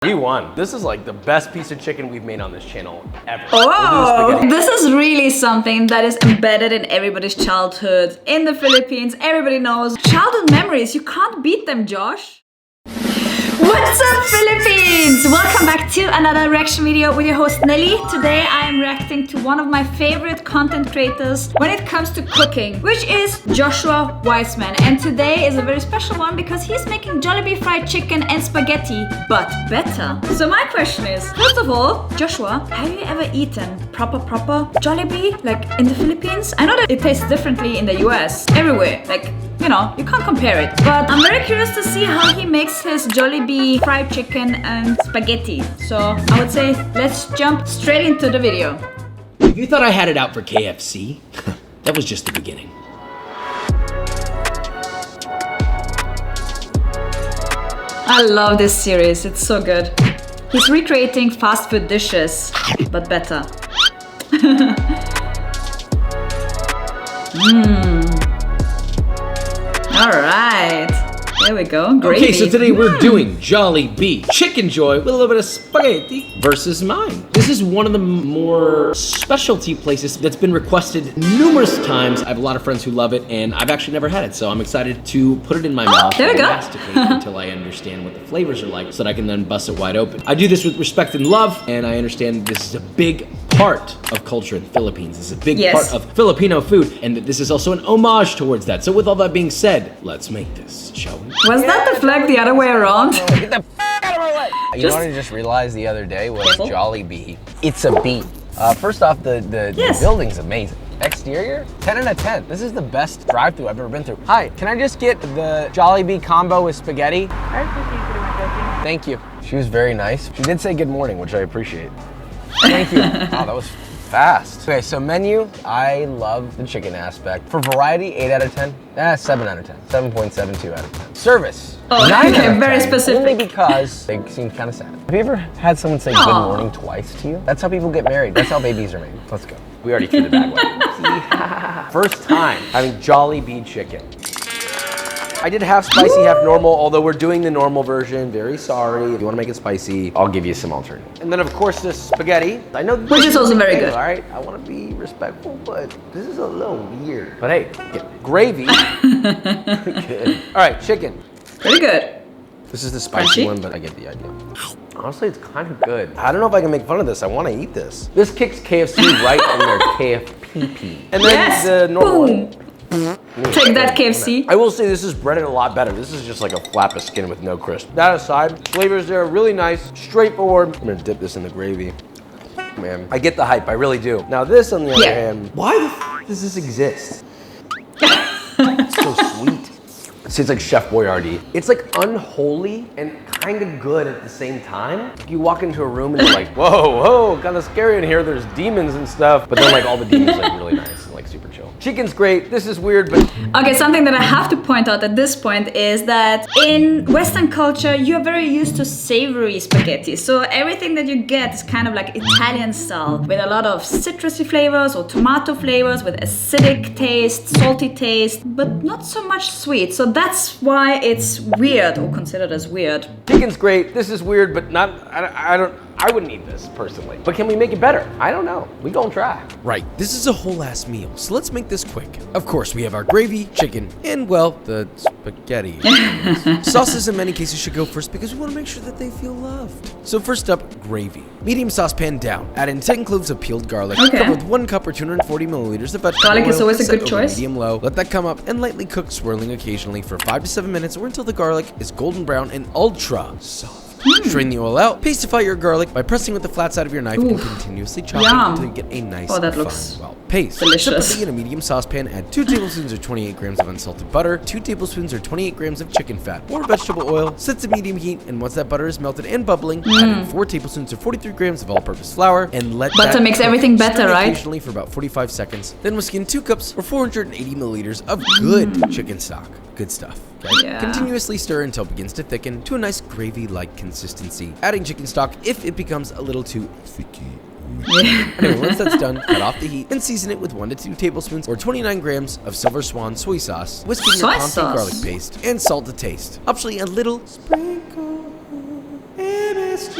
We won. This is like the best piece of chicken we've made on this channel ever. Oh, this is really something that is embedded in everybody's childhood. In the Philippines, everybody knows childhood memories. You can't beat them, Josh. What's up, Philippines? Welcome back to another reaction video with your host Nelly. Today I am reacting to one of my favorite content creators when it comes to cooking, which is Joshua Weissman. And today is a very special one because he's making Jollibee fried chicken and spaghetti, but better. So my question is, first of all, Joshua, have you ever eaten proper Jollibee, like in the Philippines? I know that it tastes differently in the US, everywhere, like, you know, you can't compare it. But I'm very curious to see how he makes his Jollibee fried chicken and spaghetti. So I would say let's jump straight into the video. If you thought I had it out for KFC, that was just the beginning. I love this series, it's so good. He's recreating fast food dishes, but better. All right, there we go. Gravy. Okay, so today we're doing Jollibee Chicken Joy with a little bit of spaghetti versus mine. This is one of the more specialty places that's been requested numerous times. I have a lot of friends who love it, and I've actually never had it, so I'm excited to put it in my mouth there we and go. masticate until I understand what the flavors are like, so that I can then bust it wide open. I do this with respect and love, and I understand this is a big part of culture in the Philippines. This is a big part of Filipino food, and that this is also an homage towards that. So with all that being said, let's make this, shall we? Was that the flag the other way around? Get the out of my way. You know what I just realized the other day was Jollibee. It's a beat. First off, the building's amazing. Exterior, 10 out of 10. This is the best drive-thru I've ever been through. Hi, can I just get the Jollibee combo with spaghetti? Thank you. She was very nice. She did say good morning, which I appreciate. Thank you. Wow, that was fast. Okay, so menu, I love the chicken aspect. For variety, 8 out of 10. 7 out of 10. 7.72 out of 10. Service. Oh, 9 out okay, of very 10, specific. Only because they seem kind of sad. Have you ever had someone say good morning twice to you? That's how people get married. That's how babies are made. Let's go. We already threw the bag away. First time having Jollibee chicken. I did half spicy, half normal, although we're doing the normal version. Very sorry. If you want to make it spicy, I'll give you some alternative. And then, of course, this spaghetti. I know which is also very good. All right, I want to be respectful, but this is a little weird. But hey, get gravy. Good. All right, chicken. Pretty good. This is the spicy one, but I get the idea. Honestly, it's kind of good. I don't know if I can make fun of this. I want to eat this. This kicks KFC right in their KFPP. And then the normal one. Take that, KFC. I will say this is breaded a lot better. This is just like a flap of skin with no crisp. That aside, flavors there are really nice, straightforward. I'm gonna dip this in the gravy. Man, I get the hype, I really do. Now this, on the other hand, why the f does this exist? It's so sweet. See, it's like Chef Boyardee. It's like unholy and kind of good at the same time. You walk into a room and you're like, whoa, kind of scary in here. There's demons and stuff. But then like all the demons like really nice and like super chill. Chicken's great. This is weird, but... Okay, something that I have to point out at this point is that in Western culture, you're very used to savory spaghetti. So everything that you get is kind of like Italian style with a lot of citrusy flavors or tomato flavors with acidic taste, salty taste, but not so much sweet. So that's why it's weird or considered as weird. Chicken's great. This is weird, but not, I wouldn't eat this personally. But can we make it better? I don't know. We gonna try. Right, this is a whole ass meal, so let's make this quick. Of course, we have our gravy, chicken, and well, the spaghetti. Sauces in many cases should go first because we want to make sure that they feel loved. So first up, gravy. Medium saucepan down. Add in 10 cloves of peeled garlic. Cover with 1 cup or 240 milliliters of vegetable garlic oil. is always a good Set choice. Medium low. Let that come up and lightly cook, swirling occasionally for 5 to 7 minutes or until the garlic is golden brown and ultra soft. Strain the oil out. Pastify your garlic by pressing with the flat side of your knife and continuously chopping until you get a nice, that looks fine, paste. delicious. Separately in a medium saucepan, add 2 tablespoons or 28 grams of unsalted butter, 2 tablespoons or 28 grams of chicken fat or vegetable oil. Set to medium heat, and once that butter is melted and bubbling, add in 4 tablespoons or 43 grams of all-purpose flour and let butter that makes cook. everything better, Stir right? Occasionally for about 45 seconds. Then whisk in 2 cups or 480 milliliters of good chicken stock. Good stuff. Okay? Yeah. Continuously stir until it begins to thicken to a nice gravy-like consistency. Adding chicken stock if it becomes a little too thicky. Anyway, once that's done, cut off the heat and season it with 1 to 2 tablespoons or 29 grams of Silver Swan soy sauce, whisk in your Pomfrey garlic paste, and salt to taste. Optionally, a little sprinkle MSG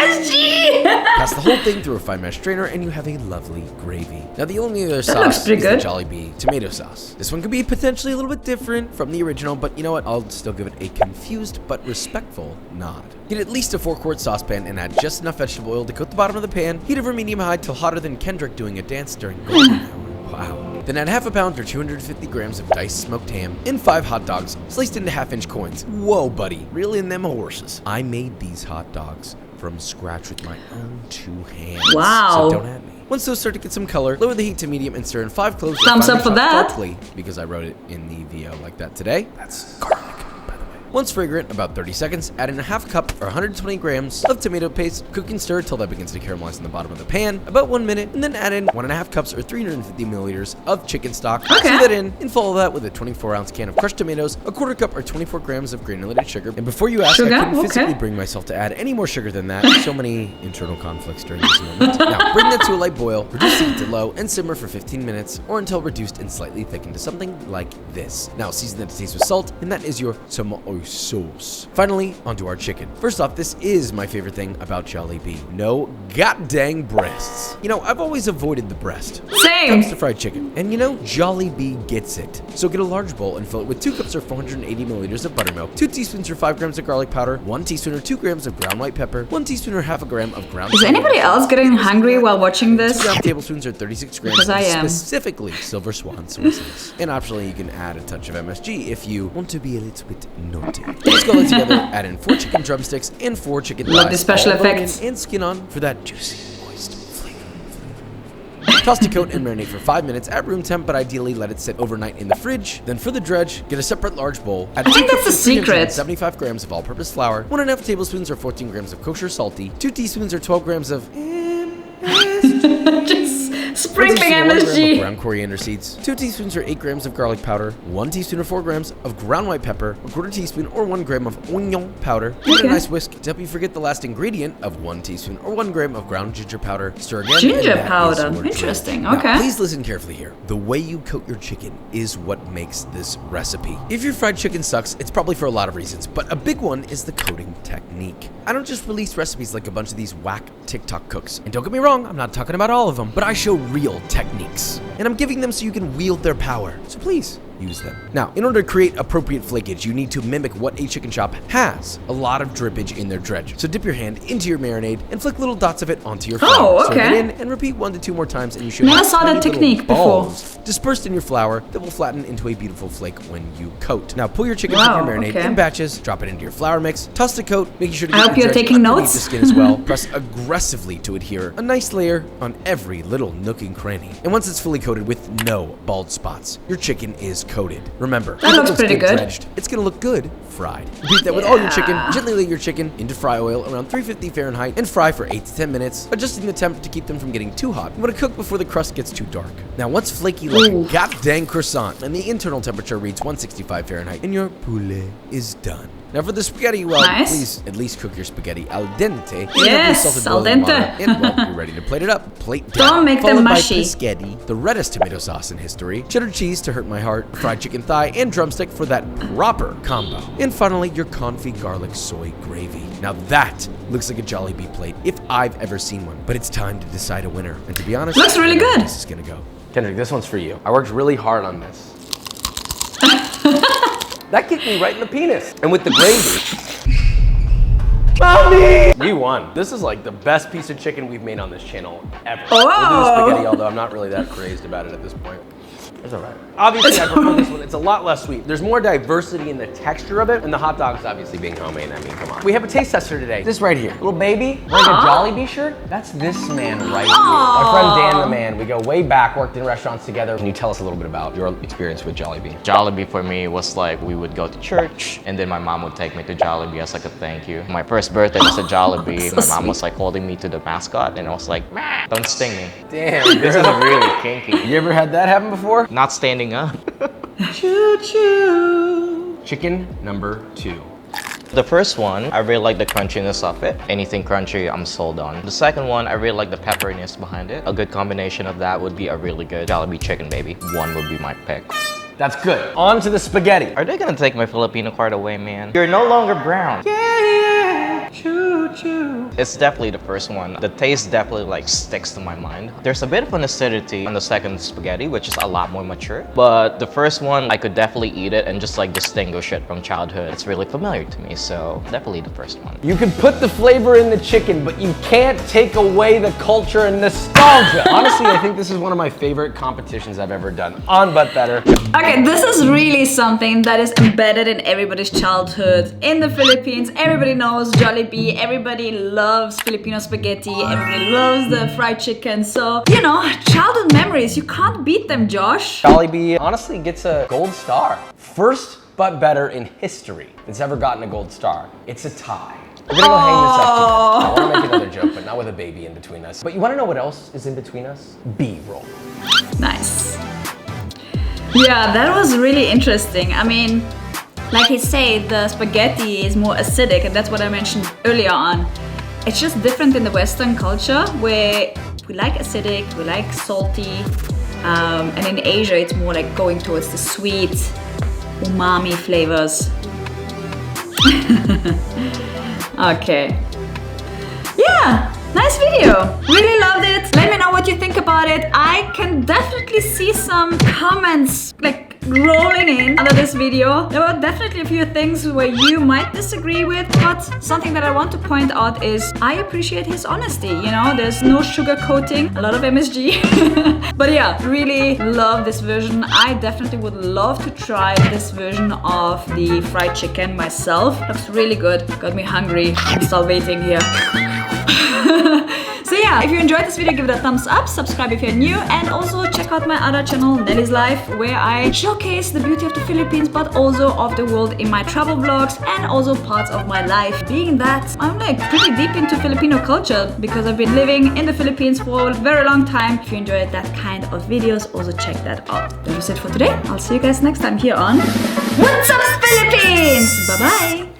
MSG! Pass the whole thing through a fine mesh strainer and you have a lovely gravy. Now the only other looks sauce pretty is the good. Jollibee tomato sauce. This one could be potentially a little bit different from the original, but you know what? I'll still give it a confused but respectful nod. Get at least a 4-quart saucepan and add just enough vegetable oil to coat the bottom of the pan. Heat over medium-high till hotter than Kendrick doing a dance during golden hour. Wow. Then add half a pound or 250 grams of diced smoked ham and 5 hot dogs sliced into half-inch coins. Whoa, buddy. Reel in them horses. I made these hot dogs from scratch with my own 2 hands. Wow. So don't at me. Once those start to get some color, lower the heat to medium and stir in 5 cloves of Thumbs finely up for chopped that. broccoli, because I wrote it in the VO like that today. That's garlic, by the way. Once fragrant, about 30 seconds, add in a half cup or 120 grams of tomato paste. Cook and stir till that begins to caramelize in the bottom of the pan, about 1 minute, and then add in 1.5 cups or 350 milliliters of chicken stock. Okay. Stir that in, and follow that with a 24-ounce can of crushed tomatoes, a 1/4 cup or 24 grams of granulated sugar. And before you ask, Sugar? I couldn't physically Okay. bring myself to add any more sugar than that. So many internal conflicts during this moment. Now, bring that to a light boil, reduce the heat to low, and simmer for 15 minutes, or until reduced and slightly thickened to something like this. Now, season that to taste with salt, and that is your tomato sauce. Finally, onto our chicken. First off, this is my favorite thing about Jollibee. No goddamn breasts. You know, I've always avoided the breast. Same. Comes to fried chicken. And you know, Jollibee gets it. So get a large bowl and fill it with 2 cups or 480 milliliters of buttermilk, 2 teaspoons or 5 grams of garlic powder, 1 teaspoon or 2 grams of ground white pepper, 1 teaspoon or half a gram of ground. Is anybody else getting hungry while watching this? 2 tablespoons or 36 grams Because I of am. specifically silver swan soy sauce. And optionally, you can add a touch of MSG if you want to be a little bit naughty. Let's go together. Add in 4 chicken drumsticks and 4 chicken thighs. Love the special all bone in effects. and skin on for that juicy, moist flavor. Toss to coat and marinate for 5 minutes at room temp, but ideally let it sit overnight in the fridge. Then for the dredge, get a separate large bowl. Add I think 2 that's cups the or secret. 75 grams of all-purpose flour, 1.5 tablespoons or 14 grams of kosher salty, 2 teaspoons or 12 grams of Just sprinkling 1 teaspoon or 1 gram of MSG. ground coriander seeds, 2 teaspoons or 8 grams of garlic powder, 1 teaspoon or 4 grams of ground white pepper, a 1/4 teaspoon or 1 gram of onion powder. Give it a Okay. nice whisk to help you forget the last ingredient of 1 teaspoon or 1 gram of ground ginger powder. Stir again. Ginger and that is powder. your drink. Interesting. Now, Okay. please listen carefully here. The way you coat your chicken is what makes this recipe. If your fried chicken sucks, it's probably for a lot of reasons, but a big one is the coating technique. I don't just release recipes like a bunch of these whack TikTok cooks. And don't get me wrong, I'm not talking about all of them, but I show real techniques. And I'm giving them so you can wield their power. So please, use them. Now, in order to create appropriate flakage, you need to mimic what a chicken shop has. A lot of drippage in their dredge. So dip your hand into your marinade and flick little dots of it onto your flour. Oh, Serve it okay. in and repeat 1 to 2 more times and you should Never have saw that tiny little technique before. balls dispersed in your flour that will flatten into a beautiful flake when you coat. Now pull your chicken Wow, from your marinade okay. in batches, drop it into your flour mix, toss the coat, making sure to I get hope the you're dredge taking underneath notes. the skin as well. Press aggressively to adhere a nice layer on every little nook and cranny. And once it's fully coated with no bald spots, your chicken is coated. Remember, That if it looks pretty good. dredged, it's gonna look good fried. Repeat that with all your chicken. Yeah. Gently lay your chicken into fry oil around 350 Fahrenheit and fry for 8 to 10 minutes, adjusting the temp to keep them from getting too hot. You want to cook before the crust gets too dark. Now, once flaky like a goddamn croissant and the internal temperature reads 165 Fahrenheit, and your poulet is done. Now for the spaghetti, well, Nice. please at least cook your spaghetti al dente. Yes, al dente. And well, you're ready to plate it up. Plate down. Don't make them Followed by mushy. Pescetti, the reddest tomato sauce in history, cheddar cheese to hurt my heart, fried chicken thigh, and drumstick for that proper combo. And finally, your confit garlic soy gravy. Now that looks like a Jollibee plate if I've ever seen one. But it's time to decide a winner. And to be honest, Looks really I don't know how good. This is gonna go. Kendrick, this one's for you. I worked really hard on this. That kicked me right in the penis. And with the gravy. Mommy! We won. This is like the best piece of chicken we've made on this channel ever. We'll do the spaghetti, although I'm not really that crazed about it at this point. It's all right. Obviously, I prefer this one. It's a lot less sweet. There's more diversity in the texture of it, and the hot dogs obviously being homemade. I mean, come on. We have a taste tester today. This right here. Little baby, wearing a Jollibee shirt. That's this man right here. My friend Dan the man. We go way back, worked in restaurants together. Can you tell us a little bit about your experience with Jollibee? Jollibee for me was like we would go to church and then my mom would take me to Jollibee as like a thank you. My first birthday was at Jollibee. so My mom sweet. was like holding me to the mascot and I was like, "Meh, don't sting me." Damn, This is really kinky. You ever had that happen before? Not standing up. Chicken number 2. The first one, I really like the crunchiness of it. Anything crunchy, I'm sold on. The second one, I really like the pepperiness behind it. A good combination of that would be a really good Jollibee chicken, baby. One would be my pick. That's good. On to the spaghetti. Are they gonna take my Filipino card away, man? You're no longer brown. Yeah, true. It's definitely the first one. The taste definitely like sticks to my mind. There's a bit of an acidity on the second spaghetti, which is a lot more mature. But the first one, I could definitely eat it and just like distinguish it from childhood. It's really familiar to me, so definitely the first one. You can put the flavor in the chicken, but you can't take away the culture and nostalgia. Honestly, I think this is one of my favorite competitions I've ever done. On But Better. Okay, this is really something that is embedded in everybody's childhood. In the Philippines, everybody knows Jollibee, everybody loves Filipino spaghetti, everybody loves the fried chicken. So, you know, childhood memories, you can't beat them, Josh. Jollibee honestly gets a gold star. First But Better in history that's ever gotten a gold star. It's a tie. We're gonna go hang this up together. I wanna make another joke, but not with a baby in between us. But you wanna know what else is in between us? B-roll. Nice. Yeah, that was really interesting. I mean, like he said, the spaghetti is more acidic, and that's what I mentioned earlier on. It's just different in the Western culture, where we like acidic, we like salty, and in Asia it's more like going towards the sweet, umami flavors. Okay. Yeah, nice video. Really loved it. Let me know what you think about it. I can definitely see some comments like rolling in under this video. There were definitely a few things where you might disagree with, but something that I want to point out is I appreciate his honesty. You know, there's no sugar coating, a lot of MSG. But yeah, really love this version. I definitely would love to try this version of the fried chicken myself. Looks really good. Got me hungry. I'm still waiting here. So yeah, if you enjoyed this video, give it a thumbs up, subscribe if you're new, and also check out my other channel, Nelly's Life, where I showcase the beauty of the Philippines, but also of the world in my travel vlogs, and also parts of my life, being that I'm like pretty deep into Filipino culture, because I've been living in the Philippines for a very long time. If you enjoyed that kind of videos, also check that out. That was it for today. I'll see you guys next time here on What's Up Philippines! Bye bye!